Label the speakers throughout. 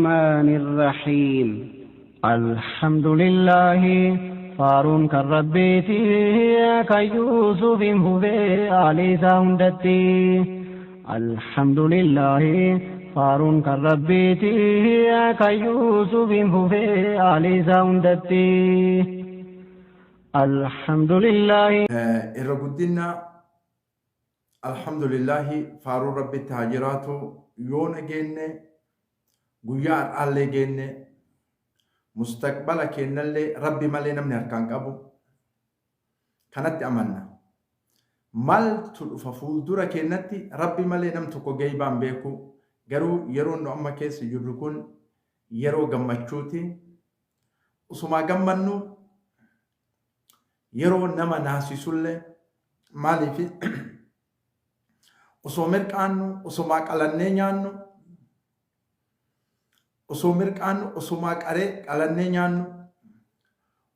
Speaker 1: الرحمن الرحيم الحمد لله فارون كربيتي كيوسف هبي علي ساوندتي الحمد لله فارون كربيتي كيوسف هبي علي ساوندتي الحمد لله
Speaker 2: الرجودنا الحمد لله فارون ربي تهاجراته يون جنة guyyaa har'aallee geenne mustaqbala kennallee rabbi malee namni harkaan qabu kanatti amanna. Maaltu dhufa fuuldura kennatti rabbi malee nam tokko geeybaan beeku. Garuu yeroo nu amma keessa jirru kun yeroo gammachuuti. Usumaa gammannu yeroo nama naasisullee maaliif osoo mirqaannu usumaa qalannee nyaannu osoo mirqaannu osumaa qaree qalannee nyaannu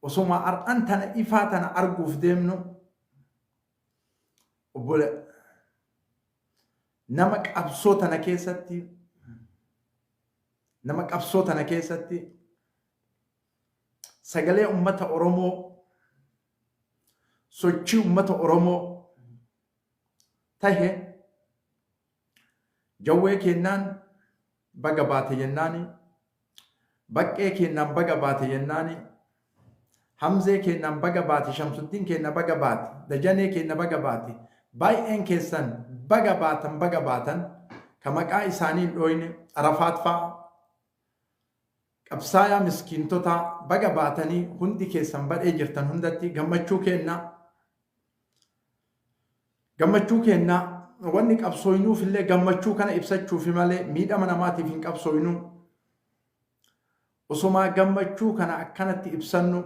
Speaker 2: osumaa har'aan tana ifaa tana arguuf deemnu obbole nama qabsoo tana keessatti sagalee ummata Oromoo sochii ummata Oromoo tahe jawwee kennaan baga baate jennaani baqqee kennaan baga baate jennaani hamzee kennaan baga baate shamsuddin kenna baga baate dajanee kenna baga baate baay'een keessan baga baatan ka maqaa isaanii dhooyne arafaat fa'a qabsaayaa miskiintota baga baatanii hundi keessan badhee jirtan hundatti gammachuu kennaa wanni qabsooynuuf illee gammachuu kana ibsachuufi malee miidhama namaatiif hin qabsooynu. Usumaa gammachuu kana akkanatti ibsannu,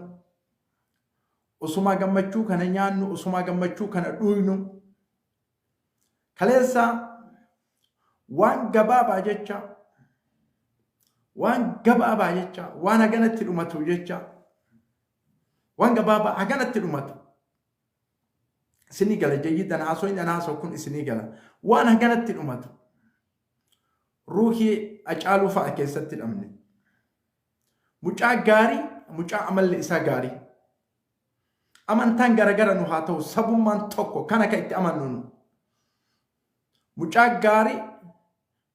Speaker 2: usumaa gammachuu kana nyaannu, usumaa gammachuu kana dhuynu. Kaleessa waan gabaabaa jecha waan haganatti dhumatu jecha waan gabaabaa haganatti dhumatu. Isinii gala jayyidan haasoo kun isinii gala waan haganatti dhumatu ruuhii acaaluu fa'a keessatti dhabne mucaa gaarii mucaa amalli isaa gaarii amantaan garagara nu haa ta'u sabummaan tokko kana kan itti amannu mucaa gaarii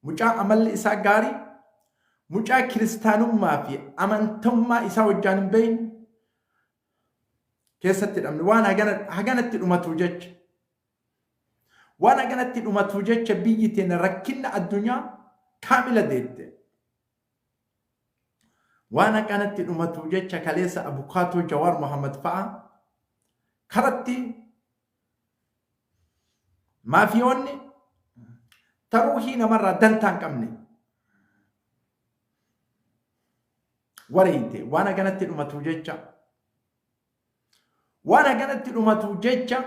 Speaker 2: mucaa amalli isaa gaarii mucaa kiristaanummaa fi amantummaa isaa wajjaan hin beeyne keessatti dhabne waan haganatti dhumatu jecha biyyi teenya rakkinna addunyaa kaamila deette. Waan haganatti dhumatu jecha kaleessa abukaatoo Jawaar Muhammad fa'a karatti maafiyoonni taruuhii namarraa dantaa hin qabne wareeyte waan haganatti dhumatu jecha. Waan haganatti dhumatu jecha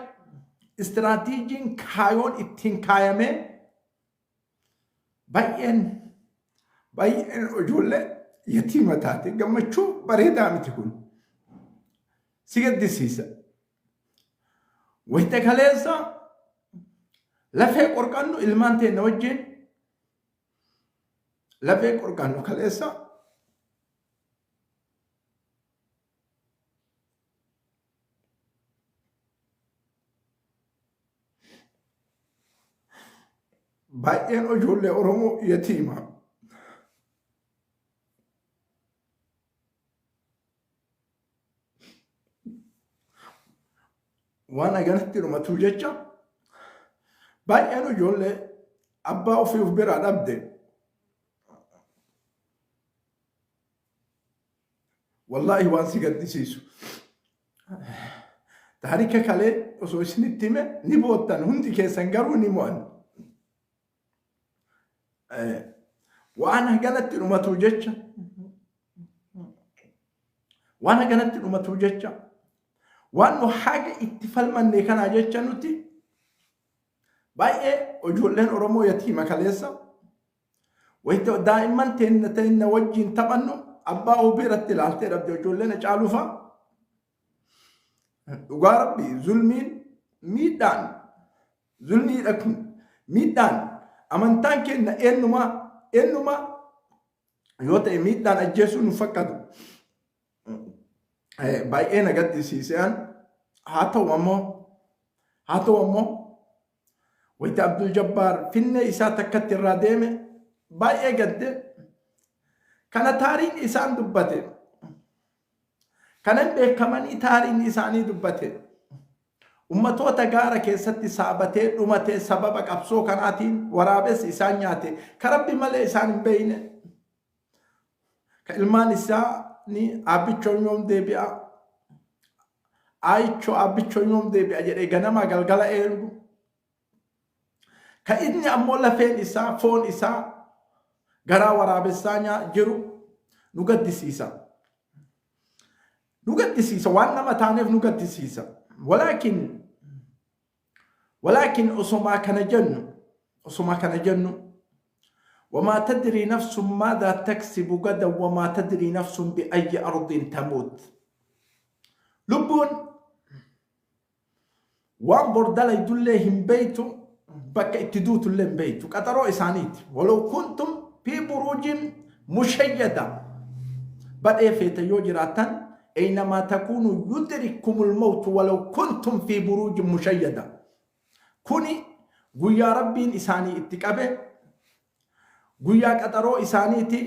Speaker 2: istiraatiijiin kaayoon ittiin kaayamee baay'een ijoollee yatiima taate gammachuu bareedaa miti kun si gaddisiisa. Wayita kaleessa lafee qorqannu ilmaan teenna wajjin lafee qorqannu kaleessa baay'een ijoollee Oromoo yatiima. Waan haganatti dhumatu jecha baay'een ijoollee abbaa ofii of biraa dhabde. Wallaahi waan si gaddisiisu. Taarika kalee osoo isinitti hime ni boottan hundi keessan garuu ni mo'an. Waan haganatti dhumatu jecha waan nu haga itti falmanne kana jecha nuti baay'ee ijoolleen Oromoo yatiima kaleessa wayita daa'imman teenna wajjin taphannu abbaa ofii irratti ilaaltee dhabde ijoolleen caalufa dhugaa rabbi miidhaan zulmiidha kun miidhaan amantaan kenna eenyuma yoo ta'e miidhaan ajjeesuu nu fakkatu baay'ee na gaddisiisean haa ta'u ammoo wayita Abdul Jabbaar finne isaa takkatti irraa deeme baay'ee gadde kana taariin isaan dubbate kanan beekamanii taariin isaanii dubbate ummatoota gaara keessatti saabatee dhumatee sababa qabsoo kanaatiin waraabessi isaan nyaate ka Rabbi malee isaan hin beeyne ka ilmaan isaanii abbichoon yoom deebi'a aayichoo abbichoon yoom deebi'a jedhee ganama galgala eegu ka inni ammoo lafeen isaa foon isaa garaa waraabessaa jiru nu gaddisiisa waan nama taaneef nu gaddisiisa ولكن أسمع كان جن وما تدري نفس ماذا تكسب غدا وما تدري نفس بأي أرض تموت لبون وان بردال يدلهم بيتو بك اتدوت لهم بيتو كترو إسانيت ولو كنتم في بروج مشيدة بدأ فيت يوجراتن أينما تكونوا يدرككم الموت ولو كنتم في بروج مشيدة كوني قويا ربين إساني اتكابه قويا كترو إسانيتي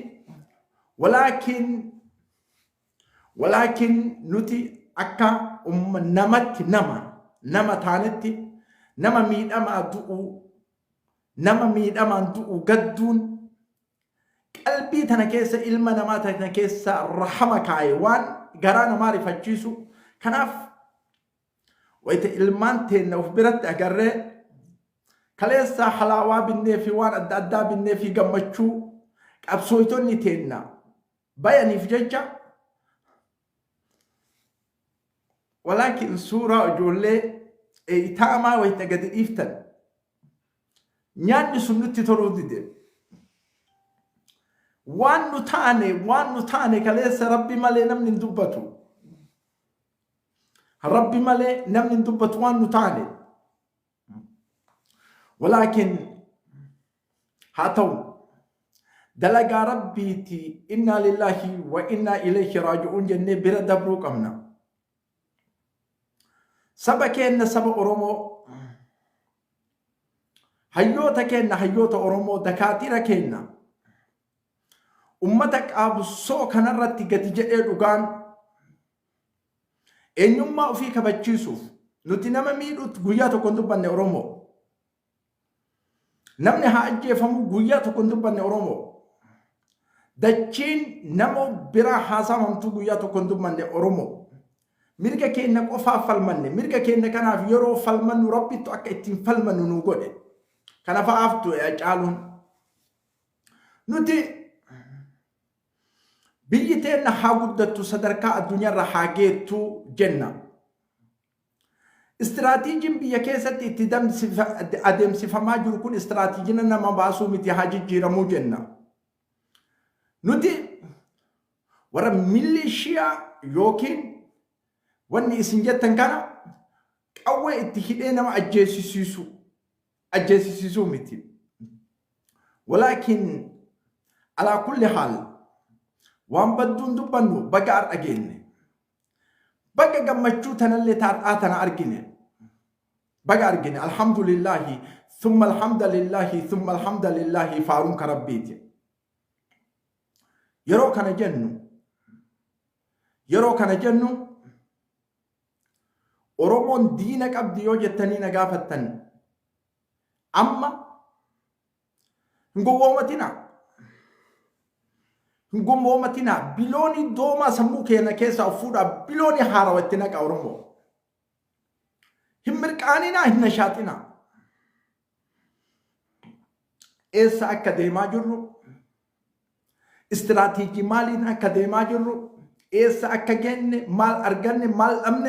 Speaker 2: ولكن نتي أكا نمت نما تانتي نما ميد أما دوء قدون قلبي تنكيس إلما نما تنكيس رحمك عيوان قرانا معرفة جيسو كناف ويت إلمان تين وفبرت أقرر كليسا حلاوة بالنفي وان أدى بالنفي قمتشو أبسويتوني تينا بياني في ججة ولكن سورة جولي إيتاما ويتقد إفتن نيان سنتي ترودي دي وان نتاني كليسا ربي مالي نمن ندبتو ربي مالي نمن ندبتو وان نتاني ولكن هاتو دلقا ربيتي إنا لله وإنا إليه راجعون جنة برا دبروك أمنا سبا كينا سبا أرومو هيوتا كينا هيوتا أرومو دكاتيرا كينا أمتك أبو السوء كان رتي قد جئي لغان إن يما أفيك بجيسوف نتنما ميلو تقوياتو كنتو بني أرومو namni haa ajjeefamu guyyaa tokko dubbanne Oromoo dachiin nama biraa haasamamtu guyyaa tokko dubbanne Oromoo mirga keenya qofaa falmanne mirga keenya kanaaf yeroo falmannu Rabbittu akka ittiin falmannu nu godhe kana fa'aaftu caaluun nuti biyyi teenna haa guddattu sadarkaa addunyaarra haa geettu jenna استراتيجين بيكاسة اتدام أدم سفما جركون استراتيجين نما باسو متحاج جيرمو جنة نودي ورا ميليشيا يوكين وني سنجت تنكنا أول اتحادين نما أجسسيسو متي ولكن على كل حال وان بدون دبنو بقار أجين بقى جمعتشو تنالي تارقاتنا أرجينه بقى أرجينه الحمد لله ثم الحمد لله ثم الحمد لله فارون كربيتي يرو كان جنو أورومون دينك أبدي يوجد نقافتن أما نقومتنا بلوني دوما سموكينا كيسا وفودا بلوني حاروتنا كأورومو هم مركاننا هم نشاتنا إيسا أكاديما جرو استراتيجي مالنا أكاديما جرو إيسا أكاجن مال أرغن مال أمن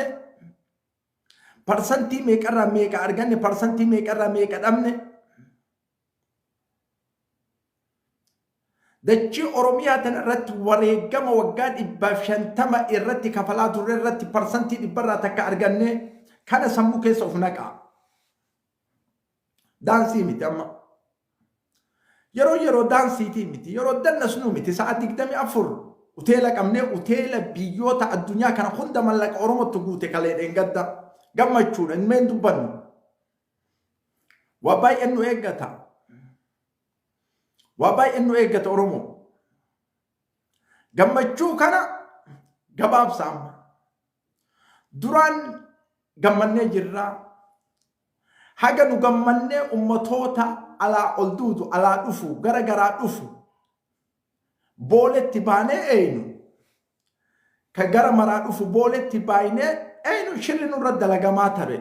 Speaker 2: برسنتي ميكرا ميكا أرغن برسنتي ميكرا ميكا أمن دچي أوروميا تنرت وريقما وقاد إبافشانتما إرتي كفلات الرتي برسنتي إبرا تكا أرغن كان سمو كيس أفناكا دانسي ميتاما yeroo daansiitii miti yeroo dannasnuu miti sa'a 24 uteela qabnee uteela biyyoota addunyaa kana hunda mallaqa Oromootti guute kaleedheen gadda gammachuudha hin meen dubbannu waa baay'een nu eeggata Oromoo gammachuu kana gabaabsaama duraan gammannee jirraa haga nu gammannee ummatoota alaa ol duudu alaa dhufu gara garaa dhufu booletti baanee eenyu ka gara maraa dhufu booletti baay'inee eenyu shirri nurra dalagamaa tare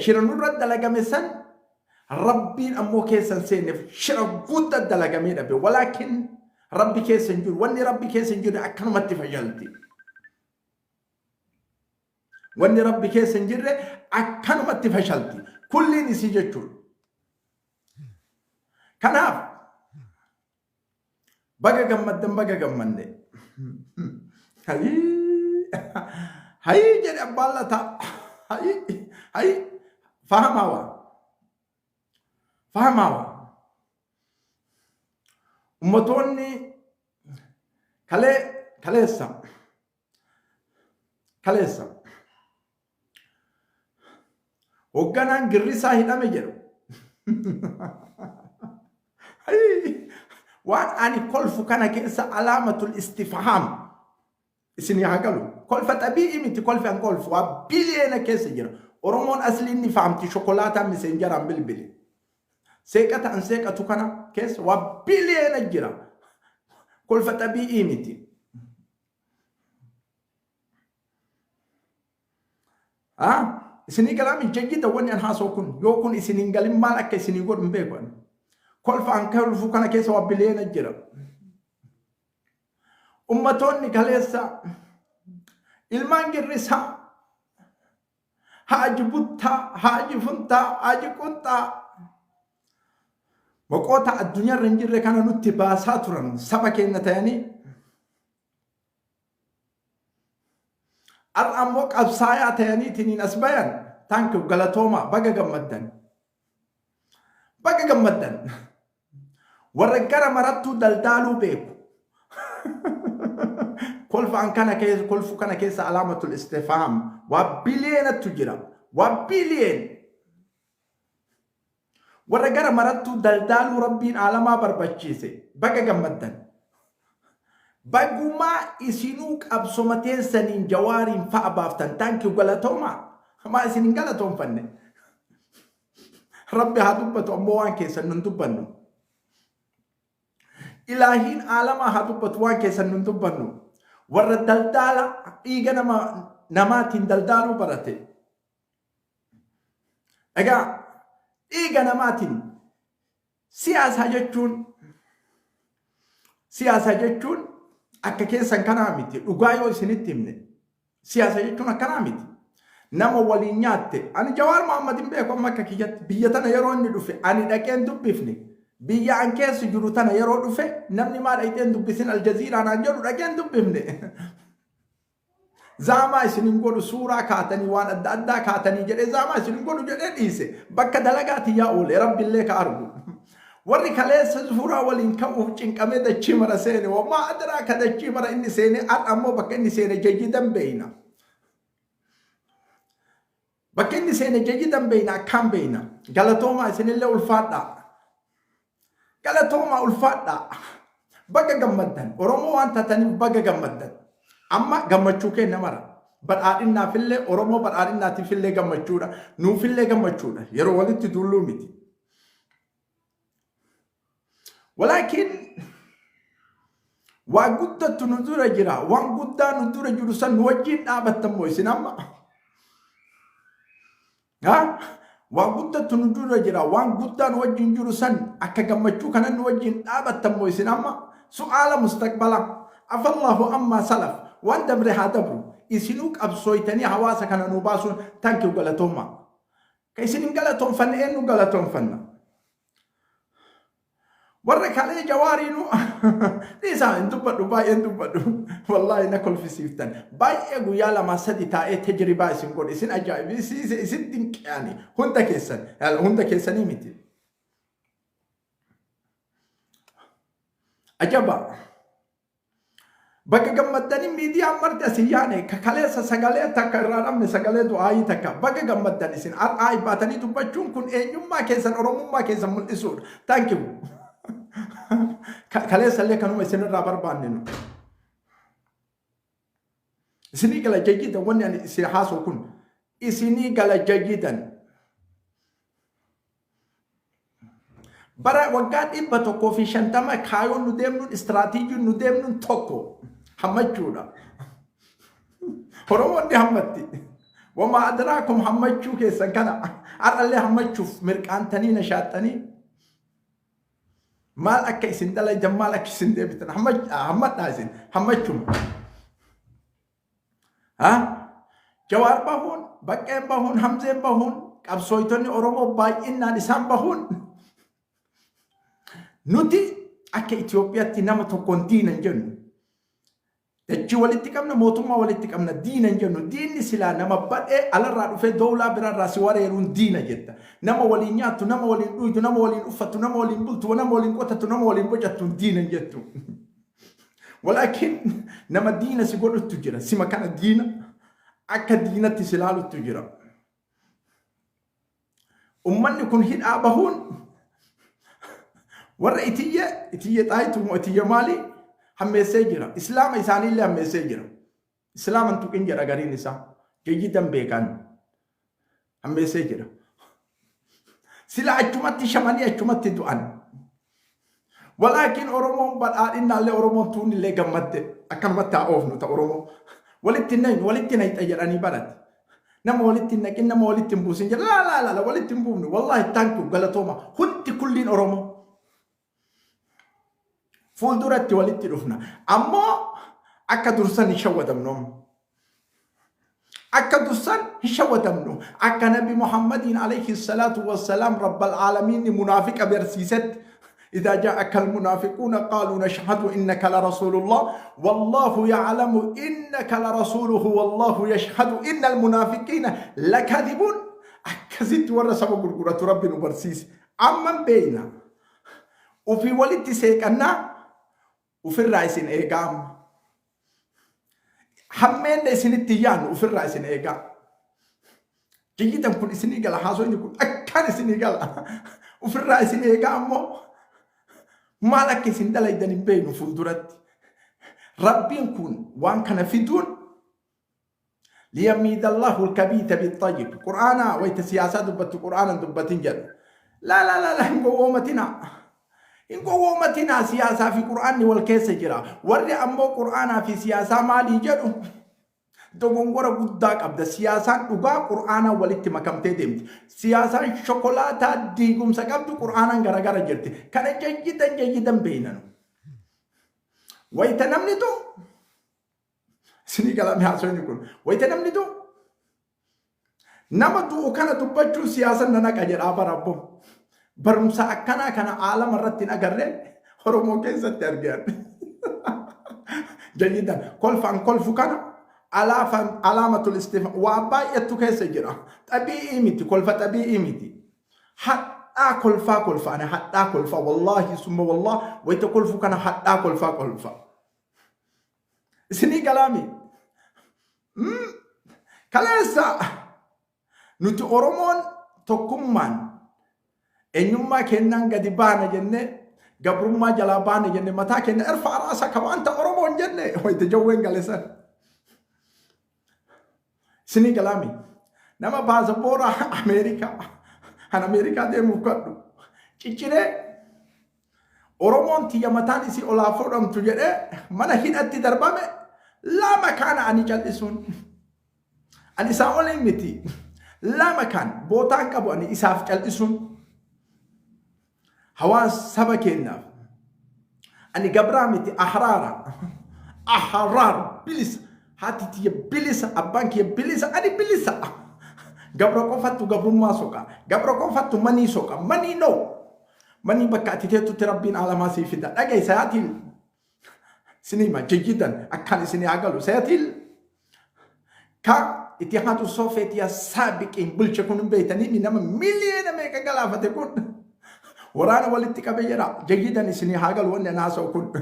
Speaker 2: shirri nurra dalagame san rabbiin ammoo keessan seeneef shira guddaa dalagamee dhabe walaakin rabbi keessan jiru wanni rabbi keessan jiru akkanumatti fayyalti wanni rabbi keessan jirre akkanumatti fashalti kulliin isii jechuudha kanaaf baga gammanne hayi jedhe abbaan lataa hayi fahamawa ummatoonni kaleessa hogganaan girrisaa hidhame jedhu waan ani kolfu kana keessa alaamatul istifhaam isin yaa galu kolfa tabi'i miti kolfi an kolfu waa biliyeena keessa jira Oromoon asli inni fahamti shokolaataa messengeraan bilbili seeqata an seeqatu kana keessa waa biliyeena jira kolfa tabi'i miti isinii galaami jajjita wanni an haasoo kun yoo kun isiniin galin maal akka isinii godhun beekan kolfa an kolfu kana keessa waa biliyeena jira ummatoonni kaleessa ilmaan girrisaa haaji buttaa haaji funtaa haaji qunxaa maqoota addunyaarra hin jirre kana nutti baasaa turan saba keenya ta'anii ammoo qabsaayaa ta'aniitiin as bayan taanki galatooma baga gammaddan warra gara marattuu daldaaluu beeku kolfu kana keessa alaamatul istifhaam waa biliyeenatu jira waa biliyeen warra gara marattuu daldaaluu rabbiin alamaa barbaachise baga gammaddan bagumaa isinuu qabsomateen saniin jawaariin fa'a baaftan taanki galatooma maa isinin galatoonfanne rabbi haa dubbatu ammoo waan keessan nun dubbannu ilaahiin alamaa haa dubbatu waan keessan nun dubbannu warra daldaala dhiiga namaatiin daldaaluu barate egaa dhiiga namaatiin siyaasa jechuun akka keessan kanaa miti dhugaa yoo isinitti himne siyaasa jechuun akkanaa miti nama waliin nyaatte ani Jawaar Mohammadin beeku amma akka kiyyatti biyya tana yeroo inni dhufe ani dhaqeen dubbifne biyya an keessa jiru tana yeroo dhufe namni maa dhaqeen dubbisin aljaziiraan an jedhu dhaqeen dubbifne zaamaa isinin godhu suuraa kaatanii waan adda addaa kaatanii jedhee zaamaa isinin godhu jedhee dhiise bakka dalagaati yaa oole rabbillee ka argu warri kaleessa suuraa waliin ka'uuf cinqamee dachii mara seene wamaa adraa ka dachii mara inni seene ammoo bakka inni seene jayyidan beeyna bakka inni seene jayyidan beeyna akkaan beeyna galatoomaa isinillee ulfaadhaa baga gammaddan Oromoo waan taataniif baga gammaddan amma gammachuu kenna mara badhaadhinnaafillee Oromoo badhaadhinnaatiifillee gammachuudha nuufillee gammachuudha yeroo walitti dulluu miti walakin waa guddatu nu dura jira waan guddaa nu dura jiru san nu wajjin dhaabattan moo isin amma waa guddatu nu dura jira waan guddaa nu wajjin jiru san akka gammachuu kana nu wajjin dhaabattan moo isin amma su'aala mustaqbala afallahu amma salaf waan dabre haa dabru isinuu qabsooytanii hawaasa kana nu baasuun taanki galatooma ka isinin galatoonfanne eenyu galatoonfanna warra kalee jawaariinu dhiisaa hin dubbadhu baay'een dubbadhu wallaahi na kolfisiiftan baay'ee guyyaa 2-3 taa'ee tajribaa isin godhe isin ajaa'ibi isin dinqiyaani hunda keessanii miti ajaba bakka gammaddanii miidiyaa marti asii yaane kaleessa sagalee takka irraa dhabne sagalee du'aayii takka bakka gammaddan isin ar'aa baatanii dubbachuun kun eenyummaa keessan oromummaa keessan mul'isuudha. Thank you. Kaleessa illee kanuma isin irraa barbaanne nu. Isinii gala jayyidan wanni ani isin haasoo kun isinii gala jayyidan. Bara waggaa 150 kaayoon nu deemnuun istiraatiijiin nu deemnuun tokko hammachuudha. Oromoonni hammatti. Wama adraakum hammachuu keessan kana ar'allee hammachuuf mirqaantanii na shaaxanii maal akka isin dalajan maal akka isin deebitan hammadhaa isin hammachuun. Jawaar bahuun, Baqqeen bahuun, Hamzeen bahuun, qabsooytonni Oromoo baay'inaan isaan bahuun nuti akka Itoophiyaatti nama tokkoon diina hin jennu. Dachii walitti qabna, mootummaa walitti qabna, diina hin jennu. Diinni silaa nama badhee alarraa dhufee doolaa biraarraa si wareeruun diina jetta. Nama waliin nyaattu, nama waliin dhuydu, nama waliin uffattu, nama waliin bultu, nama waliin qotattu, nama waliin bocattu diina hin jettu. Walaakin nama diina si godhutu jira. Sima kana diina akka diinatti si laalutu jira. Ummanni kun hidhaa bahuun warra itiyye xaayitu moo itiyye maali hammeessee jira. Islaama isaaniillee hammeessee jira. Islaaman tuqin jedha gariin isaa. Jayyidan beekan hammeessee jira. Sila achumatti shamanii achumatti du'an. Walaakin Oromoon badhaadhinnaallee Oromoon tuunillee gammadde akkanumatti haa oofnu ta Oromoo. Walitti nayxa jedhanii barate. Nama walitti naqin nama walitti hin buusin jedha. La walitti hin buufnu. Wallahi taanku galatooma. Hundi kulliin Oromoo. Fuulduratti walitti dhufna. Ammoo akka dursan hin shawwadamnu. Akka dursan hin shawwadamnu. Akka Nabi Muhammadin alayhi salatu wassalaam rabbal aalamiin munaafiqa barsiisetti. إذا جاءك المنافقون قالوا نشهد إنك لرسول الله والله يعلم إنك لرسوله والله يشهد إن المنافقين لكاذبون أكزت ورسم قرقرة رب نبرسيس أمن بينا وفي ولد سيكنا وفي الرئيس إيقام همين لسن التيان وفي الرئيس إيقام جيدا كل سنة قال حاسوين يقول أكان سنة قال وفي الرئيس إيقام مالك سندلا يدني بينه فلدرت ربين كون وان كان في دون ليميد الله الكبيت بالطيب قرآن ويت سياسات دبت قرآن دبتين جد لا إن قومتنا سياسة في قرآن والكيس جرا ورد أمو قرآن في سياسة مالي جدو دونغورا قداك أبدا سياسة دوغا قرآن ولت مكام تدمت سياسة شوكولاتا ديغم سكابدو قرآن غرغر جرتي كان جيدا بيننا ويتنمني تو سني كلامي حاسون يكون ويتنمني تو نما دو كان دبچو سياسة ننا كجر ابا ربو برمسا اكنا كان عالم رتين اگرله هرمو كيسه ترجع جيدا كل فكان علامة الاستفهام وابا يتوكس جرا طبيعي متي كل طبيعي متي حتى كل فا أنا حتى كل فا والله ثم والله ويتكل فكنا حتى كل فا سني كلامي كلاسا نتي أورمون تكمن إنما كنا قد بانا جنة قبل ما جلا بانا جنة متى كنا ارفع رأسك وأنت أورمون جنة ويتجوين كلاسا سني كلامي نما بازبورا أمريكا دي مكدو تيجي أورومون تيجي متاني سي أولافورم تجري mana hidhatti darbame lama kana ani jal'isuun ani isaa ol miti lama kan bootaan qabu ani isaaf jal'isuun hawaas saba kennaaf ani gabraa miti ahraar bilis hati tiya bilisa abbaan kiyya bilisa ani bilisa gabra qofattu gabrummaa soqa gabra qofattu manii soqa manii no manii bakka ati teettutti rabbiin alamaa sii fida dhagay sayaatiin sinima jijjidan akkan isini agalu sayatil ka itihadu sovietiya sabiqin bulche kun beetani ni nama miliyeena meeqa galaafate kun waraana walitti qabee jira jayyidan isinii haagal wanni anaasa kun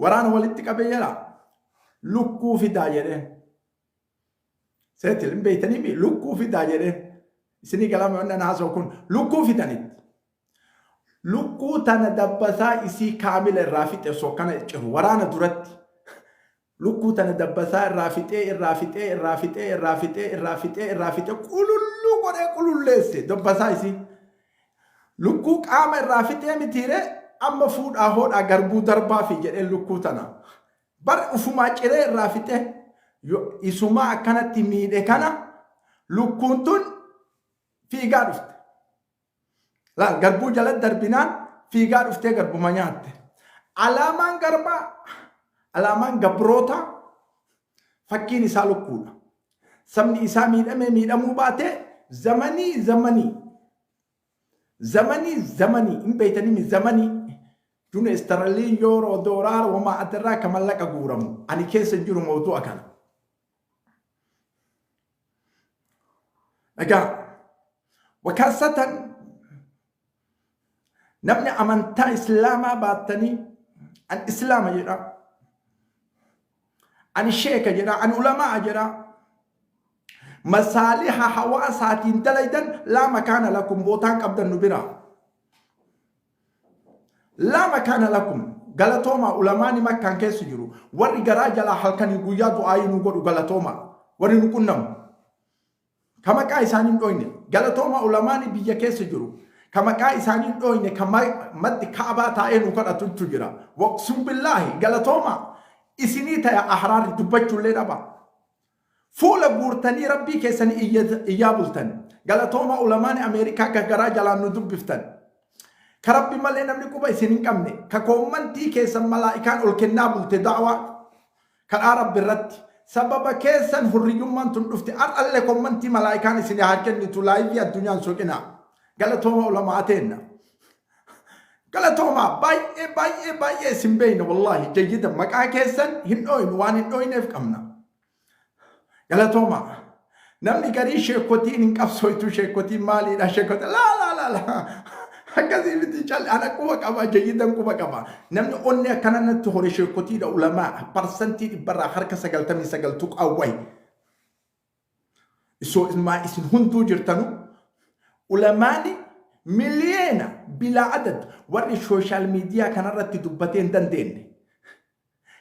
Speaker 2: waraana walitti qabee jira lukkuu fidaa jedheen seetil hin beeytanii lukkuu fidaa jedheen isinii galama wanni anaasa kun lukkuu fidanitti lukkuu tana dabbasaa isii kaamila irraa fixe osoo kana ciru waraana duratti lukkuu tana dabbasaa irraa fixee qulullu godhee qululleesse dabbasaa isii lukkuu qaama irraa fixee mitiire amma fuudhaa hoodhaa garbuu darbaa fi jedhee lukkuu tana bar ufumaa ciree irraa fixee isumaa akkanatti miidhe kana lukkuun tun fiigaa dhufte. La garbuu jala darbinaan fiigaa dhuftee garbuma nyaatte. Alaamaan garbaa alaamaan gabroota fakkiin isaa lukkuudha. Sabni isaa miidhamuu baatee zamanii hin beeytanii zamanii duna istaraliin yooroo dooraar wamaa atirraa kamallaqa guuramu ani keessa jiru mawdu'a kana. Egaa wakaasatan namni amantaa islaamaa baattanii an islaama jedha an sheeka jedha an ulamaa jedha masaaliha hawaasaatiin dalaydan laa makaana lakum bootaan qabdan nu bira laa makaana lakum galatooma ulamaani makkaan keessa jiru warri garaa jalaa halkanii guyyaa du'aayii nu godhu galatooma warri nu qunnamu kamaqaa isaaniin dhoyne galatooma ulamaani biyya keessa jiru kamaqaa isaaniin dhoyne maddi kaabaa taa'ee nu kadhatutu jira waqsum billaahi galatooma isinii ta'e ahraarri dubbachuullee dhaba fuula guurtanii rabbii keessanii iyyaa bultan galatooma ulamaani ameerikaa garaa jalaan nu dubbiftan karabbi malee namni quba isin hin qabne ka koommantii keessan malaa'ikaan ol kennaa bulte da'waa kadhaa rabbi irratti sababa keessan hurriyyummaan tun dhufte ar'allee koommantii malaa'ikaan isin haa kennitu laayivii addunyaan soqinaa galatooma ulamaa teenna galatooma baay'ee isin beeyna wallaahi jayyida maqaa keessan hin dhooynu waan hin dhooyneef qabna galatooma namni garii sheekotiin hin qabsooytu sheekotiin maaliidha sheekota laa akkasii miti calli ana quba qaba jayyidan quba qaba namni onni akkana natti hore sheekotiidha ulamaa parsantii dhibbarraa harka 99 tuqawway isoo ilmaa isin hunduu jirtanu ulamaani miliyeena bilaa adad warri sooshaal miidiyaa kanarratti dubbatee hin dandeenye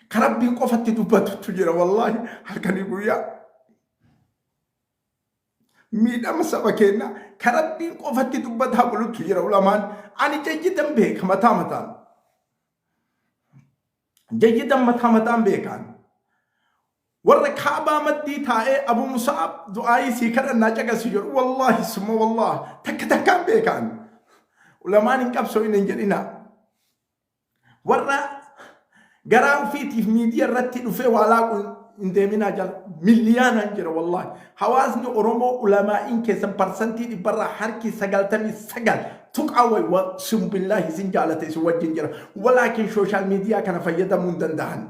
Speaker 2: karabbiin qofatti dubbatutu jira wallaahi halkanii guyyaa miidhama saba keenya karabbiin qofatti dubbataa bulutu jira ulamaan ani jayyidan beeka mataan jayyidan mataan beekaan warra kaabaa maddii taa'ee abu musaab du'aayii sii kadhannaa caqasi jedhu wallaahi summa wallaahi takkaan beekaan ulamaan hin qabsooyin hin jedhina warra garaa ufiitiif miidiyaa irratti dhufee waa laaqu hin deeminaa jala miliyaanaan jira wallaahi hawaasni oromoo ulamaa'iin keessan parsantii dhibbarraa harki 99 tuqawway waqsum billaahi isin jaalate isin wajjin jira walaakin sooshaal miidiyaa kana fayyadamuu hin danda'an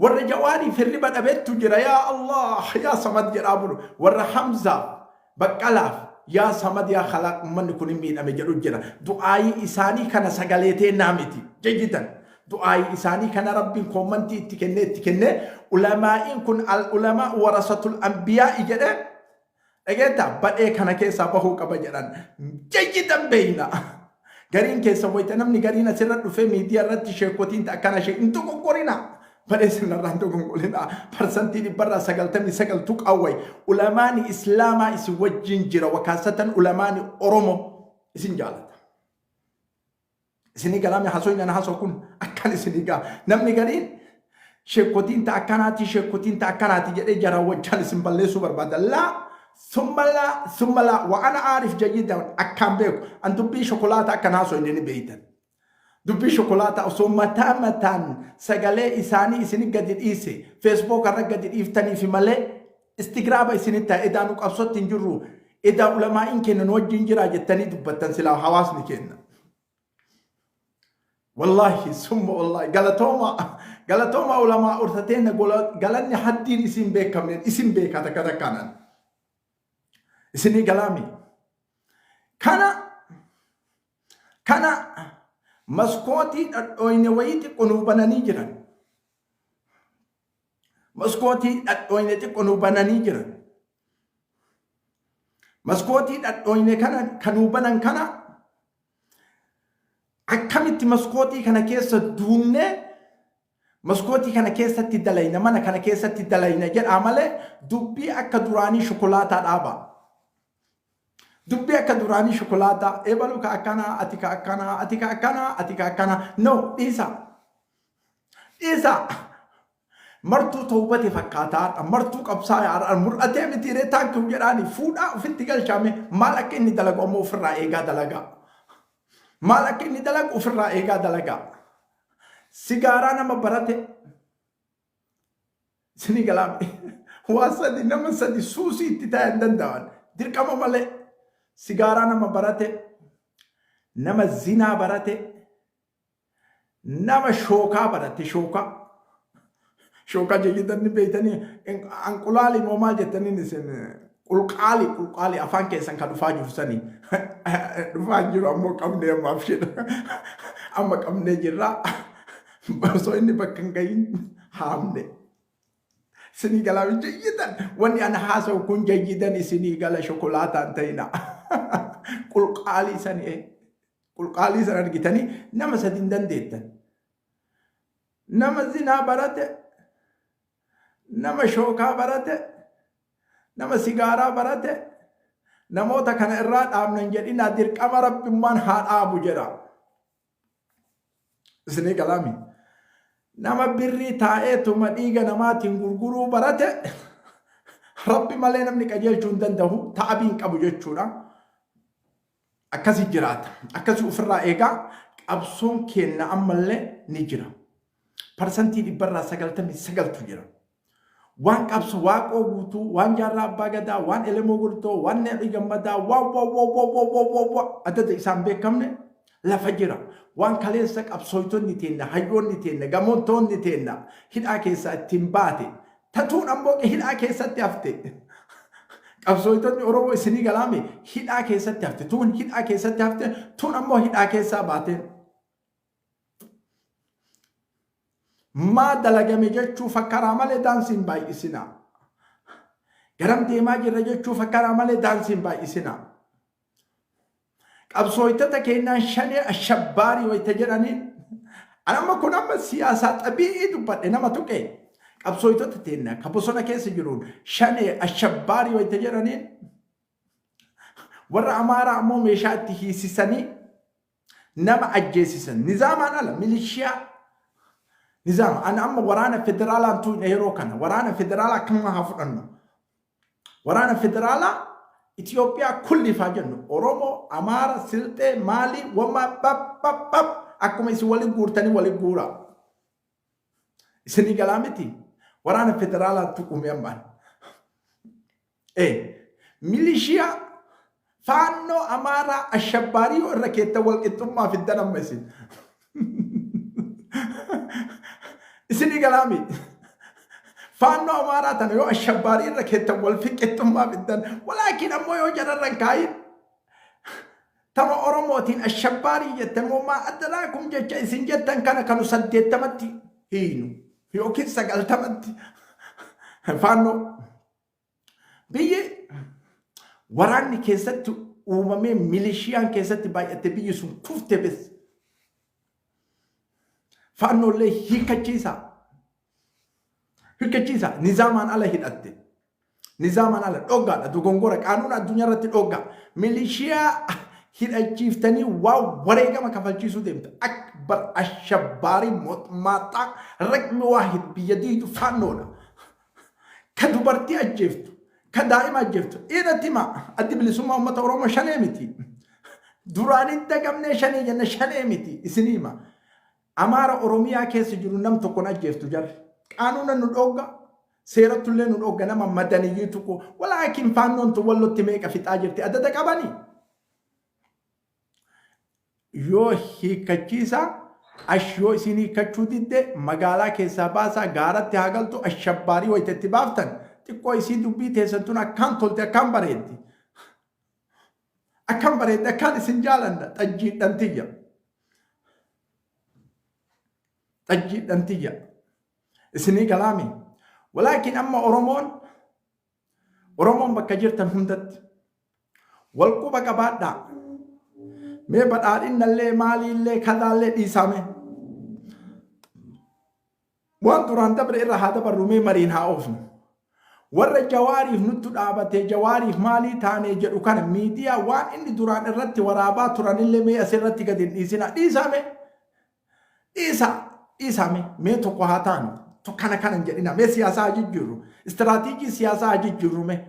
Speaker 2: warra jawaanii firriba dhabeettu jira yaa Allah yaa samad jedhaa bulu warra Hamzaa Baqqalaaf yaa samad yaa khalaq ummanni kun hin miidhame jedhu jira du'aayii isaanii kana sagaleetee naamiti jayyidan du'aayii isaanii kana rabbiin koommantii itti kenne ulamaa'iin kun al ulamaa warasatul anbiyaa jedhe dhageetta badhee kana keessaa bahuu qaba jedhan jayyidan beeyna gariin keessa wayita namni gariin asirra dhufee miidiyaa irratti sheekotiin akkana shee hin tuqoqqorina badhee sinarraan tuqoqqorina parsantii dhibbarraa 99 tuqawway ulamaani islaamaa isin wajjin jira wakaasatan ulamaani oromoo isin jaalata isinii galaami hasoynan hasoo kun akkan isinii gaa namni gariin sheekotiin sheekotiin akkanaati jedhee jaraa wajjaan isin balleessuu barbaada laa ثم لا وانا عارف جيدا اكان بيك ان دبي شوكولاته اكن هاسو اني بيتن دبي شوكولاته او متى سغالي اساني اسني قدر ايسي فيسبوك رقد افتني في ملي استغراب اسني تا ادانو قبصت تنجرو ادا علماء ان كن نوجين جرا جتني دبتن سلا حواس نكن والله ثم والله غلطوما علماء ارتتين غلني حدين اسم بيك من اسم بيك كذا كان isini galami kana kana maskootii dhadhooyne wayii xiqqoo nuu bananii jiran. Maskootii dhadhooyne xiqqoo nuu bananii jiran. Maskootii dhadhooyne kana kanuu banan kana akkamitti maskootii kana keessa duunne maskootii kana keessatti dalayna mana kana keessatti dalayna jedhaa malee dubbii akka duraanii shokolaataa dhaaba. Dubbii akka duraanii shokolaataa eebalu ka akkanaa ati ka akkanaa ati ka akkanaa ati ka akkanaa no dhiisa. Martuu toobate fakkaataa martuu qabsaa yaadhaan mur'atee miti reetaan kun jedhaani fuudhaa ofitti galchaame maal akka inni dalagu ammoo ofirraa eegaa dalagaa. Maal akka inni dalagu ofirraa eegaa dalagaa. Sigaaraa nama barate sini galaame waa sadi nama sadi suusii itti ta'e hin danda'an dirqama malee sigaaraa nama barate nama zinaa barate nama shookaa barate shookaa jedhanii beeytanii anqulaali moo maal jettanii isin qulqaali afaan keessan kan dhufaa jiru sanii dhufaa jiru ammoo qabnee ammaaf jedha amma qabnee jirraa. Basoo inni bakka hin gahin haamne. Isinii galaa jayyidan. Wanni ana haasa'u kun jayyidan isinii gala shokolaataan ta'ina. Qulqaalii san argitanii nama sadi hin dandeettan. Nama zinaa barate, nama shookaa barate, nama sigaaraa barate, namoota kana irraa dhaabnan jedhinaa dirqama rabbimmaan haa dhaabu jedha. Isinii galaami. Nama birrii taa'eetuma dhiiga namaatiin gurguruu barate rabbi malee namni qajeelchuu hin danda'u ta'abii hin qabu jechuudha. Akkasi jiraata. Akkasi ofirraa eegaa qabsoon kenna ammallee ni jira. Parsantii 99% jira. Waan qabso waaqoo guutuu, waan jaarraa abbaa gadaa, waan elemoo gurtoo, waan needhi gammadaa, waan adda isaan beekamne lafa jira. Waan kaleessa qabsooytonni teenna, hayyoonni teenna, gamootonni teenna hidhaa keessaa ittiin baate. Tatuun ammoo hidhaa keessatti hafte. Qabsooytonni Oromoo isinii galaame hidhaa keessatti hafte. Tuun hidhaa keessatti hafte, tuun ammoo hidhaa keessaa baate. Maa dalagame jechuu fakkaraa malee daansiin baay'isina. Garam deemaa jirra jechuu fakkaraa malee daansiin baay'isina. Qabsooytota keenyaan shanee ashabbaarii wayita jedhaniin anamma kun amma siyaasaa xabi'ii dubbadhe nama tuqe qabsooytota teenna ka bosona keessa jiruun shanee ashabbaarii wayita jedhaniin warra amaaraa ammoo meeshaa itti hiisisanii nama ajjeesisan nizaamaan ala milishiyaa nizaama ana amma waraana federaalaan tuun yeroo kana waraana federaalaa akkuma haa fudhannu waraana federaalaa Itoophiyaa kulli fajannu Oromoo, Amaara, Silxee, Maali, Wama, akkuma isin waliin guurtanii waliin guura. Isinii galaa miti waraana federaalaa tuqume ammaan. Milishiyaa faannoo Amaaraa ashabbaarii irra keetta walqixxummaa fiddan amma isin. Isinii galaa miti. Faannoo Amaaraa tana yoo ashabbaarii irra keettan wal fiqixxummaa fiddan walaakiin ammoo yoo jararran kaayin tama Oromootiin ashabbaarii jettan moomaa addanaa kun jecha isin jettan kana kanu 80 hiinu yookiin 90 faannoo biyyi waraanni keessatti uumamee milishiyaan keessatti baay'atte biyyi sun kufte bes faannoollee hiikachiisa. Hikkachiisa nizaamaan ala hidhatte. Nizaamaan ala dhoggaadha dogongora qaanuun addunyaa irratti dhoggaa. Milishiyaa hidhachiiftanii waa wareegama kafalchiisuu deemta. Akbar ashabbaarii mootummaa raqmi waahid biyya diitu faannoodha. Ka dubartii ajjeeftu, ka daa'ima ajjeeftu. Dhiirratti hima addi bilisummaa uummata Oromoo shanee miti. Duraanin dagamnee shanee jenna shanee miti isinii hima. Amaara Oromiyaa keessa jiru nam tokkon ajjeeftu jarri. Qaanuuna nu dhogga seeratullee nu dhogga nama madaniyyii tuqu walaakiin faannoon tu wallotti meeqa fixaa jirti addata qabanii. Yoo hiikkachiisa yoo isin hiikkachuu didde magaalaa keessaa baasaa gaaratti haa galtu ashabbaarii wayita itti baaftan xiqqoo isii dubbii teessan tun akkaan tolte akkaan bareeddi. Akkaan bareeddi akkaan isin jaalanna xajjiidhan tiyya. xajjii dhantiyya isinii galaami. Walaakin amma Oromoon bakka jirtan hundatti wal quba qabaadhaa. Mee badhaadhinnallee maaliillee kadhaallee dhiisame. Waan duraan dabre irra haa dabarru mee mariin haa oofnu. Warra Jawaariif nutti dhaabatee Jawaariif maalii taanee jedhu kana miidiyaa waan inni duraan irratti waraabaa turanillee mee asirratti gadi hin dhiisina. Dhiisame mee tokko haa taanu. Kana jedhina mee siyaasaa haa jijjiirru. Istiraatiijii siyaasaa haa jijjiirru mee.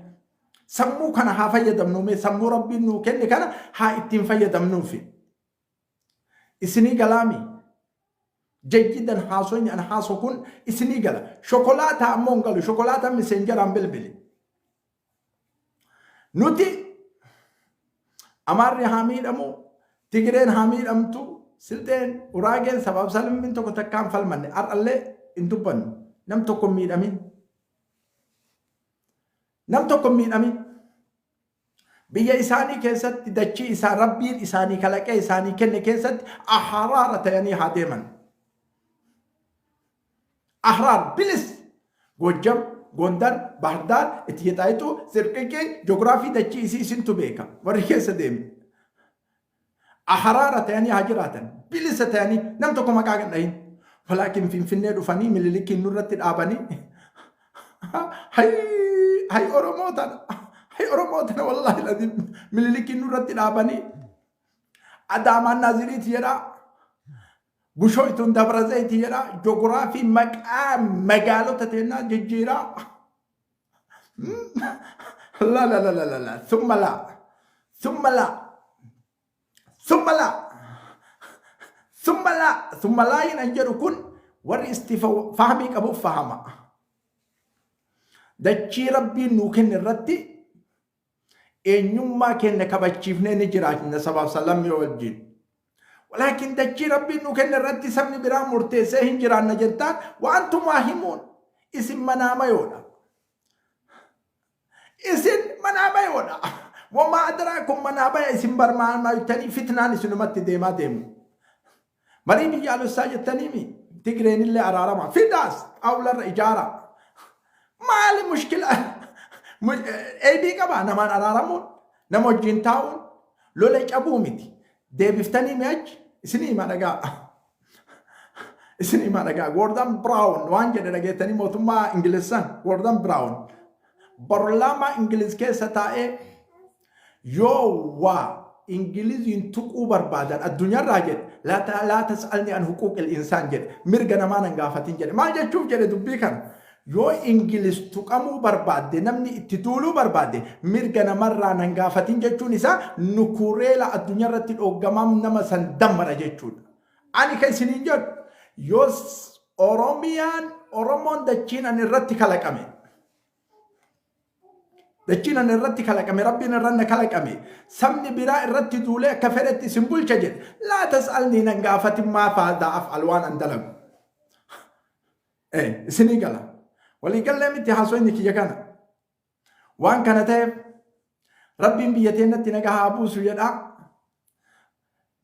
Speaker 2: Sammuu kana haa fayyadamnu mee sammuu Rabbiin nuu kenne kana haa ittiin fayyadamnuufi. Isinii galaami. Jayyidan haasonni an haaso kun isinii gala. Shokolaataa ammoo hin galu. Shokolaataa miseenjaraan bilbili. Nuti Amaarri haa miidhamu, Tigireen haa miidhamtu, Silteen, Uraageen sabab salmiin tokko takkaan falmanne har'allee hin dubbannu. Nam tokko miidhamin. Biyya isaanii keessatti dachii isaa Rabbiin isaanii kalaqee isaanii kenne keessatti ahraara ta'anii haa deeman. Ahraar bilis Gojjam, Gondar, Bahardar, Itiyexaayituu, Sirqiqee, Joogiraafii dachii isii isintu beeka. Warri keessa deemu. Ahraara ta'anii haa jiraatan. Bilisa ta'anii nam tokko maqaa kan dhahin. Walaakin Finfinnee dhufanii Minilikiin nurratti dhaabanii hay Oromootana wallahi ladin Minilikiin nurratti dhaabanii Adaamaan Naaziriiti jedhaa. Bushooytuun Dabrazayti jedhaa. Joogiraafii maqaa magaalota teennaa jijjiiraa. La. Summa laayin an jedhu kun warri fahmii qabuuf fahama. Dachii Rabbiin nuu kenne irratti eenyummaa keenya kabachiifnee ni jiraachina sabaaf salammii wajjin. Walaakin dachii Rabbiin nuu kenne irratti sabni biraa murteessee hin jiraanna jettaan waantumaa himuun isin manaamayoodha. Wamaa adaraakum manaamaya isin barmaanaa jettanii fitnaan isinumatti deemaa deemu. Marii biyyaalessaa jettaniimi Tigireenillee araarama. Fidaas awlarra ijaara. Maali mushkila? Eebii qabaa namaan araaramuun, nama wajjin taa'uun, lola cabuu miti. Deebiftanii mi'achi isinii hima dhagaa. Gordon Brown waan jedhe dhageettanii mootummaa Ingilizzaan Gordon Brown barlaama Ingiliz keessa taa'ee yoo waa Ingiliziin tuquu barbaadan addunyaarraa jedhe laa tas'alni an huquuqil insaan jedhe mirga namaa nan gaafatin jedhe. Maal jechuuf jedhe dubbii kana? Yoo Ingiliz tuqamuu barbaadde namni itti tuuluu barbaadde mirga namarraa nan gaafatin jechuun isaa nukureela addunyaarratti dhoggamaam nama san dammara jechuudha. Ani kan isiniin jedhu yoo Oromoon dachiin an irratti kalaqame. Dachiin an irratti kalaqame Rabbiin irranna kalaqame sabni biraa irratti duulee akka fedhetti isin bulcha jedhe laa tas'alni nan gaafatin maa faadaa af'al waan an dalagu. Isinii gala. Waliigallee miti haasofni kiyya kana. Waan kana ta'eef Rabbiin biyya teennatti nagaa haa buusu jedhaa.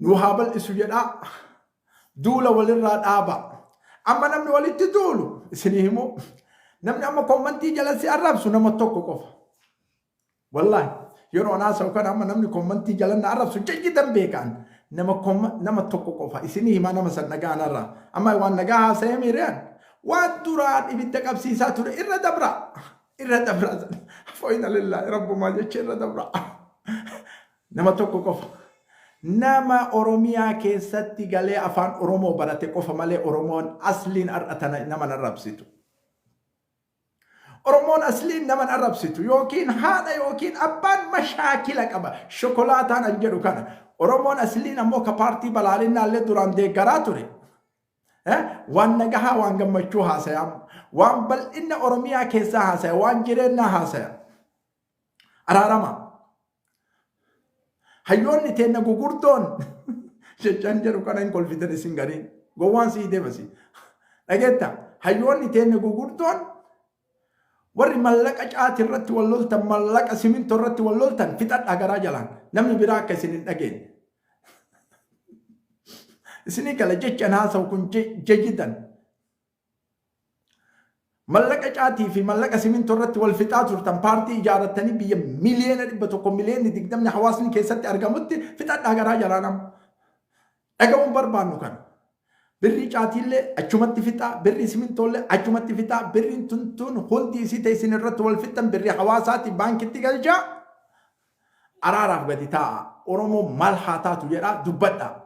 Speaker 2: Nu haa bal'isu jedhaa. Duula walirraa dhaaba. Amma namni walitti duulu isinii himu. Namni amma kommantii jalatti arrabsu nama tokko qofa. Wallahi yeroo naasa'u kana amma namni kommantii jalanna arrabsu jajjitan beekan. Nama tokko qofa isinii himaa nama san nagaa narraa. Amma waan nagaa haasa'ee miireen. Waan duraan ibidda qabsiisaa ture irra dabra. Fooyina lillahi rabbumaa jecha irra dabra. Nama tokko qofa. Nama Oromiyaa keessatti galee afaan Oromoo barate qofa malee Oromoon asliin ar'atana nama arrabsitu. Oromoon asliin nama arrabsitu yookiin haadha yookiin abbaan mashaakila qaba. Shokolaataan an jedhu kana. Oromoon asliin ammoo ka paartii balaalinaallee duraan deeggaraa ture. Waan nagahaa waan gammachuu haasaya. Waan bal'inna Oromiyaa keessaa haasaya. Waan jireenyaa haasaya. Araarama. Hayyoonni teenna gugurdoon jechaan jedhu kana hin kolfitan isin gariin. Gowwaan sii deebasi. Dhageetta. Hayyoonni teenna gugurdoon warri mallaqa caati irratti wal loltan mallaqa simintoo irratti wal loltan fixadhaa garaa jalaan. Namni biraa akka isin hin dhageenye. إسني قال جيش ناس وكن جيدا ملك أجاتي في ملك سمين ترت والفتاة ترتم بارتي إجارتني بيا مليون بتوكم مليون تقدمني حواسني كيسات أرقامتي فتاة أجرها جرانم أجاهم بربانو كان بري جاتي اللي أجمعت فتاة بري سمين تولى أجمعت فتاة بري تنتون هولدي سيتي سين الرت والفتن بري حواساتي بانك تيجالجا أرارف بدي تا أورمو مال حاتا تجرا دبتا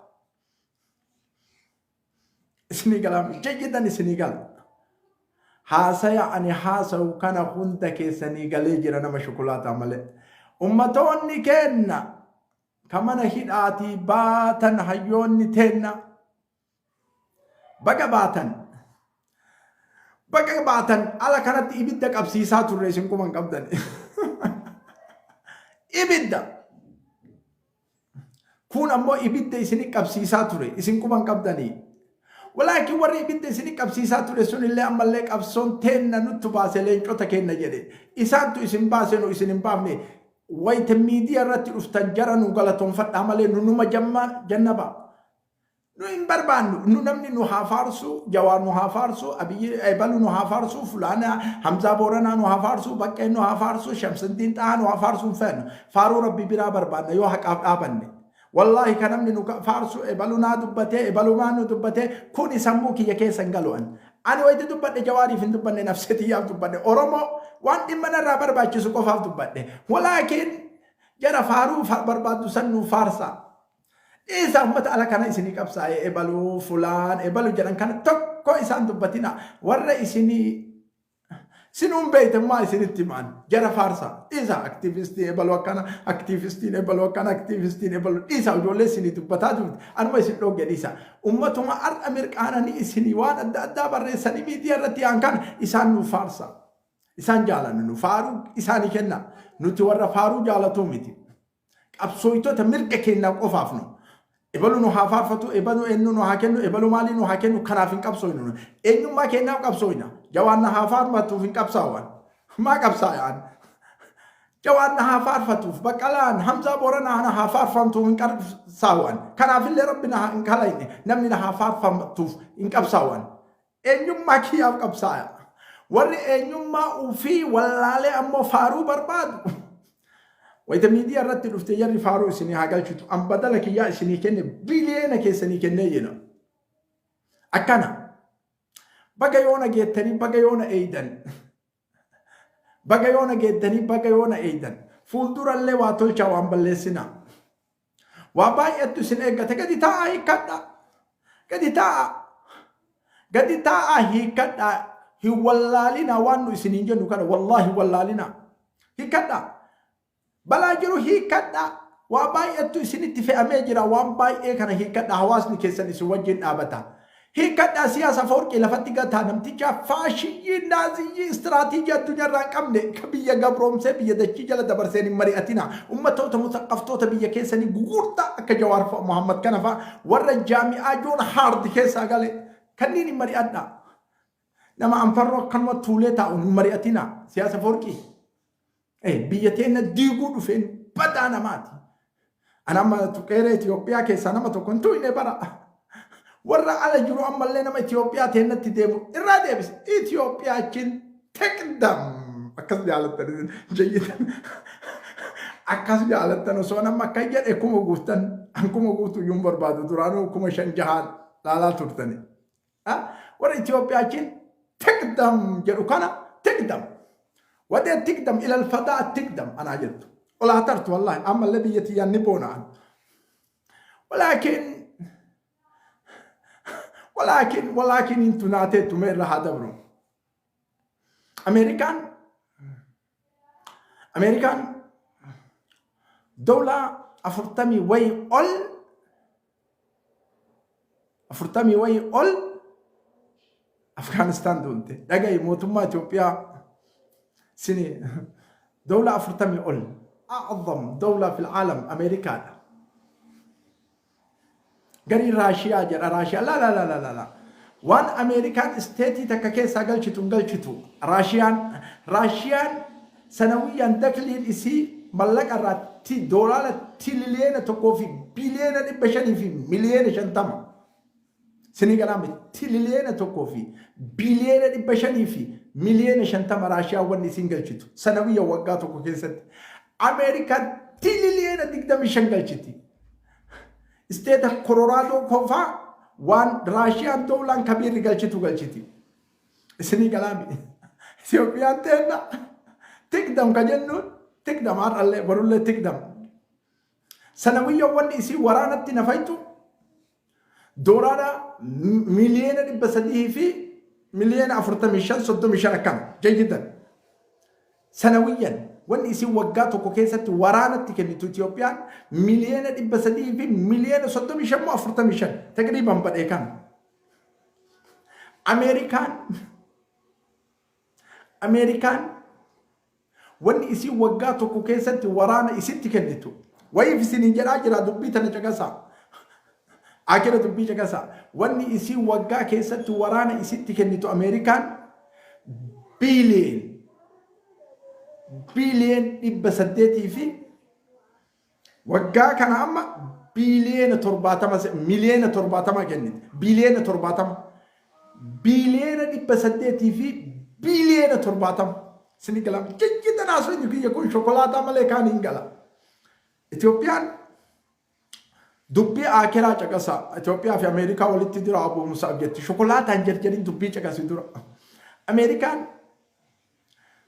Speaker 2: إسني كلام جيدا إسني قال حاسيا أني حاسا وكان هندك سني قال يجرنا مشكلات عمله أمتوني كنا كمان هيداتي باتن هيوني تنا بقى باتن على كانت إبدك أبسيسات الرئيسين كمان قبضني إبدا كون أمو إبدا إسنك أبسيسات الرئيسين كمان قبضني ولكن وري بنت سنك أبسيسات رسول الله أما لك أبسون تنا نتباس لين شو تكين نجدي إسان تو إسم باسن وإسم بامني ويت ميديا رت أفتنجرن وقالتهم فت عمله نو مجمع جنبا نو إن بربان نو نمني نو هافارسو جوار نو هافارسو أبي أبلو نو هافارسو فلانا حمزة بورنا نو هافارسو بكين نو هافارسو شمس الدين تا نو هافارسو فن فارو ربي برا بربان يو حق أبني والله كنمني نو فارسو إبلو نا دبته إبلو ما نو دبته كوني سموكي يكي سنجلوان أنا ويد دبته جواري فين دبته نفسيتي يا دبته أورمو وان إمنا رابر باجسو كفاف دبته ولكن جرى فارو بربادو سنو فارسا إذا أمت على كنا إسني كبساي إبلو فلان إبلو جران كان تكو إسان دبتنا ورا إسني سنون بيت ما إسني تمان جرى فارسا إذا أكتيفيستي إبلو كنا أكتيفيستين إبلو كنا أكتيفيستين إبلو إذا وجولة سني دبتا دبت أنا ما إسني لو جليسا أمتهم أرض أمريكانا ني إسني وان أدا برا إسني ميديا رتي أنكان إسان نو فارسا إسان جالن نو فارو إساني كنا نتورا فارو جالتو ميتي أبسويتو تمرك كنا قفافنو إبلو نو هافارفتو إبلو إنو نو هاكنو إبلو مالي نو هاكنو كنافين كبسوينو إنو ما كنا كبسوينا جوانا هافار ما توفين كبساوان ما كبسايان جوانا هافارفتو بكالان حمزة بورنا أنا هافار فانتو من كبساوان كنافين لربنا إنكاليني نمنا هافار فانتو إن كبساوان إنو ما كياف كبسايا ورّي إنو ما وفي ولا لي أمو فارو بربادو وإذا ميديا رتل افتيار فارو سني هاقل شتو أم بدلك يا سني كني بلينا كي سني كني ينا أكنا بقيونا جيتني بقيونا أيدن بقيونا جيتني بقيونا أيدن فولدور اللي واتول شوام بلسنا واباي أتو سنة قدي تا هي كدا قدي تا هي كدا هي والله وانو سنين جنو كدا والله والله هي كدا بلا جرو هي كدا واباي اتو سنتي في اميجرا وان باي كان هي كدا حواسني كيسن سوجين ابتا هي كدا سياسه فورق لفتيغا تانمتيجا فاشي نازي استراتيجيه الدنيا رقمني كبيه غبروم سبيه دچي جل دبرسين مرياتنا امتو تمثقفتو تبيه كيسني غورتا كجوار محمد كنفا ور الجامعه جون هارد كيسا قال كنيني مرياتنا لما انفرق كلمه توليتا مرياتنا سياسه فورقي بيتنا ديغو فين بدانا ماتي انا ما تقرا اثيوبيا كيسانا ما تكونتو اني برا ورا على جرو اما لنا ما اثيوبيا تنت ديمو ارادي بس اثيوبيا كن تقدم اكز على التن جيدا اكز على التن سونا ما كاجر اكو غوتن انكم غوتو يومبر بعد درانو كما شنجهال لا ترتني ورا اثيوبيا كن تقدم جرو كان تقدم ودي تقدم إلى الفضاء تقدم أنا عجلت ولا اعترت والله أما الذي يتينبون عنه ولكن انتو ناتيتو مير هذا برو أمريكان دولة أفرتمي وي أول أفغانستان دولتي دقاي موتما إثيوبيا سني دولة أفرتمي أول أعظم دولة في العالم أمريكا قري راشيا جرى راشيا لا وان أمريكان استيتي تكاكيسا قلشتو راشيان سنويا دخلين إسي ملك $1 تريليون تكو في بليون بشني في مليون شنتم Senegalaan tilileena tokkoo fi biliyeena 500 fi miliyeena 50 Raashiyaa wanni isin galchitu sanawiyya waggaa tokko keessatti. Ameerikaan tilileena 25 galchiti. Isteeta Koloraadoo qofaa waan Raashiyaan doolaan kabiirri galchitu galchiti. Senegalaan Itoophiyaan teenna tikdam ka jennuun tikdam har'allee barullee tikdam. Sanawiyya wanni isin waraanatti nafaytu دورارا مليون بسديه في مليون أفرطة مشان صدق مشان كم جيدا سنويا وان يسي وقاته كوكيسة ورانا تكني توتيوبيان مليون بسديه في مليون صدق مشان مو أفرطة مشان تقريبا بدأ كان أمريكان وان يسي وقاته كوكيسة ورانا يسي تكني تو ويفي سنين جراجرا دبيتنا جاكسا Akhirnya tuh bicara kasa, wani isi wagga kesa tu warana isi tiken itu Amerikan billion ibasade TV wagga kana amma billion torbatama million torbatama kenit billion ibasade TV billion torbatama sini kalam kita naso ini ya kun chokolata malekan ingala Ethiopian dubbi akhiraa caqasa Itoophiyaa fi Ameerikaa walitti dura Abu Musa abjetti shokolaataan jarjariin dubbii caqasi dura Ameerikaan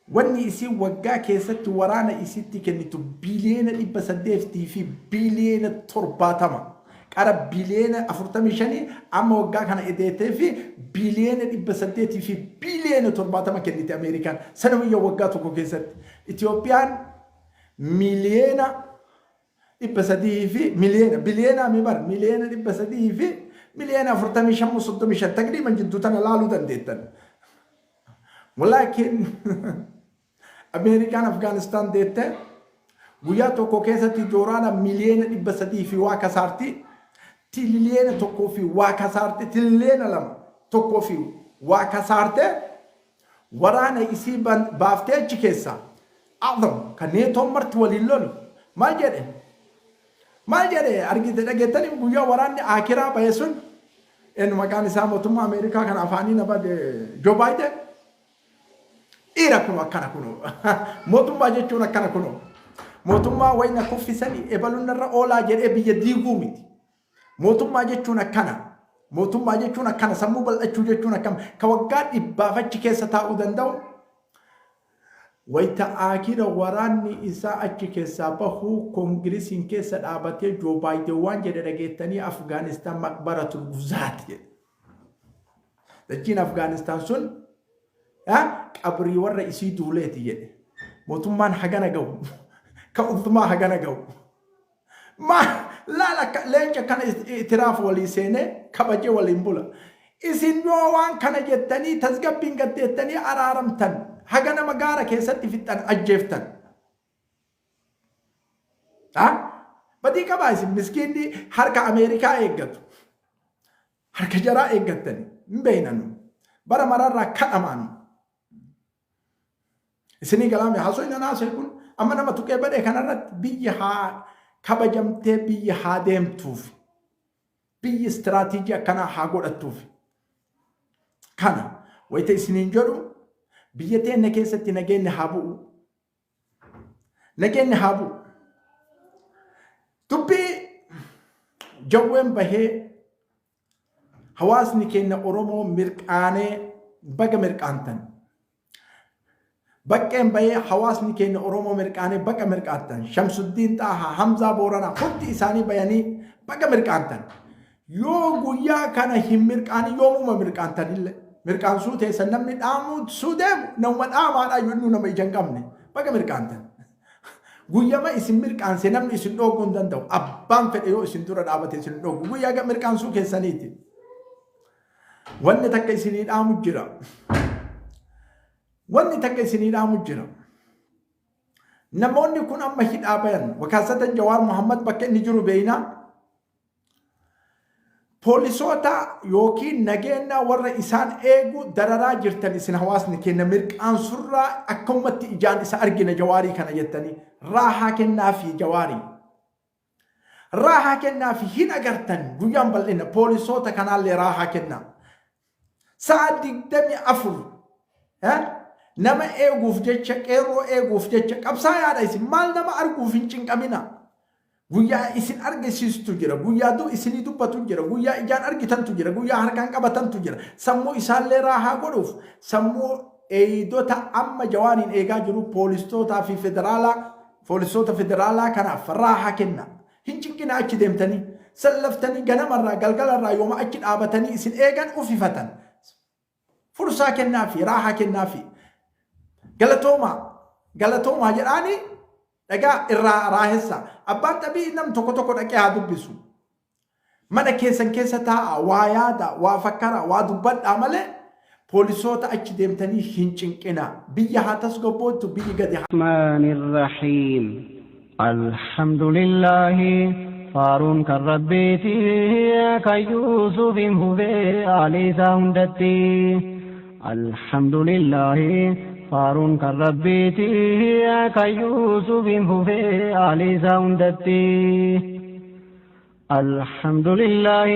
Speaker 2: wanni isii waggaa keessatti waraana isitti kennitu biliyeena 800 fi biliyeena 70 qara biliyeena 45 amma waggaa kana edeetee fi biliyeena 800 fi biliyeena 70 kennite Ameerikaan sanawiyya waggaa tokko keessatti Itoophiyaan miliyeena ibsadii fi biliyeena mibar miliyeena 800 fi miliyeena 45 تقريبا جدوتنا لالو دنديتن ولكن أمريكان أفغانستان ديته ويا توكو كيسة دورانا مليون إبسدي في واكسارتي تلين توكو في واكسارتي تلين لما توكو في واكسارتي ورانا يسيبان بافتي كيسة أعظم كنيتهم مرت وليلون ما جري أرجع تلاقيتني ويا وراني آخرها بيسون إن مكان سامو أمريكا كان أفاني نبض جو بايدن إيركوا كنا كنو موتوم باجتونا كنا كنو موتوم ما وين كوفي سني إبلون نرى أولا جري بيديغو ميتي موتوم باجتونا كنا سمو بل أشوجتونا كم كوجات إبافة كيسة تاودن داو ويتا آخر وراني إسا كيسة بهو كونغريسين كيسة أبتي جو بايدن وان جري رجعتني أفغانستان مقبرة الغزات لكن أفغانستان سن قبري ورا إسي دولتي يعني موتومان حاجنا جو كأنتما حاجنا جو ما لا لينك كان اعتراف ولي سنة كبجة ولي مبلا إسين نوان كان جتني تزقب بين جتني أرارمتن حاجنا مجارة كيسة تفتن أجفتن بدي كبايس مسكين دي حركة أمريكا إيجت حركة جرا إيجتني بيننا برا مرة كأمان سني كلامي حاسو إن أنا سيكون أما نما تكبر إخنا بيها كبجمت بيها دم توف بي استراتيجية كنا حاجور التوف كنا ويت سنين جرو بيتين نكيسة نجين نهابو تبي جوهم به حواس نكين أورومو مركانة بقى مركانتن بقى بيه حواس نكين أورومو مركانة بقى مركانتن شمس الدين تاها حمزة بورانا خد إساني بياني بقى مركانتن يو غويا كان هم مركاني يوم ما مركانتن إلا مركان سوته سنمني دامود سودم نومن آمان أيونو نما يجنكمني بقى مركانتن غويا ما اسم مركان سنمني سندو كندن دو أبان فديو سندورا دابته سندو غويا كان مركان سوكه سنيتي wanni takka isinii dhaamu jira namoonni kun amma hidhaa bayan wakaasatan Jawaar Muhammad bakka inni jiru beeyna poolisoota yookiin nageenya warra isaan eegu dararaa jirtan isin hawaasni kenna mirqaan surraa akkumatti ijaan isa argina Jawaarii kana jettanii raahaa kennaa fi Jawaarii راحة كنا في هنا قرتن قيام بلنا بوليسوتا كان اللي راحة كنا ساعد دمي أفر ها نما إيغو في جتشك إيرو إيغو في جتشك أبسا يا رئيس مال نما أرغو في نشنك أمينا قويا إسن أرغي سيس تجرى قويا دو إسني دو بتجرى قويا إجان أرغي تن تجرى قويا هركان كبتن تجرى سمو إسال لي راحة قروف سمو إيدو تا أما جوانين إيغا جرو بوليسوتا في فدرالا بوليسوتا فدرالا كان فراحة كنا هنشن كنا أكي ديمتني سلفتني غنا مرة قلقل الرا يوم أكي آبتني إسن إيغان أوفي فتن فرصة كنا في راحة كنا في قالتوما جراني لقى الراهسة أبان تبي نم توكو لكي هادو بسو مانا كيسا تا وايادا وافكرا وادوبان عمله بوليسوتا أكي ديمتني هنشن كنا بيها تسقبوتو بيها قد
Speaker 1: الرحمن الرحيم الحمد لله فارون كالربيتي كيوسف هوي علي ساوندتي الحمد لله فارون كالربيتي كيوسف هوي علي ساوندتي الحمد لله